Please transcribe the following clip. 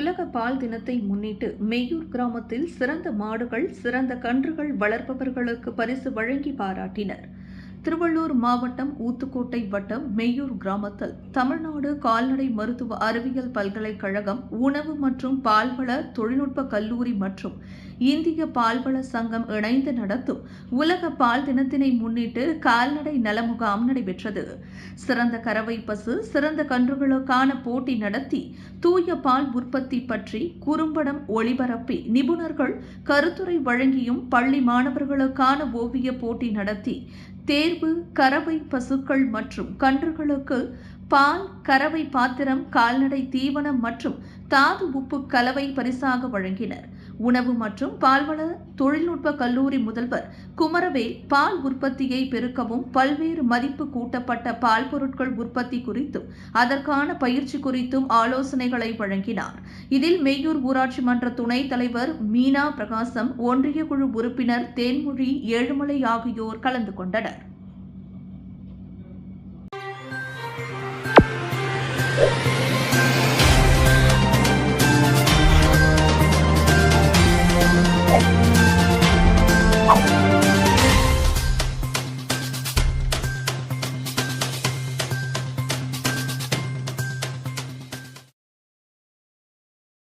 உலக பால் தினத்தை முன்னிட்டு மெய்யூர் கிராமத்தில் சிறந்த மாடுகள், சிறந்த கன்றுகள் வளர்ப்பவர்களுக்கு பரிசு வழங்கி பாராட்டினர். திருவள்ளூர் மாவட்டம் ஊத்துக்கோட்டை வட்டம் மெய்யூர் கிராமத்தில் தமிழ்நாடு கால்நடை மருத்துவ அறிவியல் பல்கலைக்கழகம், உணவு மற்றும் பால்வள தொழில்நுட்ப கல்லூரி மற்றும் இந்திய பால்வள சங்கம் இணைந்து நடத்தும் உலக பால் தினத்தினை முன்னிட்டு கால்நடை நல முகாம் நடைபெற்றது. சிறந்த கறவை பசு, சிறந்த கன்றுகளுக்கான போட்டி நடத்தி தூய பால் உற்பத்தி பற்றி குறும்படம் ஒளிபரப்பி நிபுணர்கள் கருத்துரை வழங்கியும், பள்ளி மாணவர்களுக்கான ஓவிய போட்டி நடத்தி தேர்வு, கறவை பசுக்கள் மற்றும் கன்றுகளுக்கு பால், கறவை பாத்திரம், கால்நடை தீவனம் மற்றும் தாது உப்பு கலவை பரிசாக வழங்கினர். உணவு மற்றும் பால்வள தொழில்நுட்ப கல்லூரி முதல்வர் குமரவேல் பால் உற்பத்தியை பெருக்கவும், பல்வேறு மதிப்பு கூட்டப்பட்ட பால் பொருட்கள் உற்பத்தி குறித்தும் அதற்கான பயிற்சி குறித்தும் ஆலோசனைகளை வழங்கினார். இதில் மெய்யூர் ஊராட்சி மன்ற துணைத் தலைவர் மீனா பிரகாசம், ஒன்றிய குழு உறுப்பினர் தேன்மொழி, ஏழுமலை ஆகியோர் கலந்து கொண்டனர்.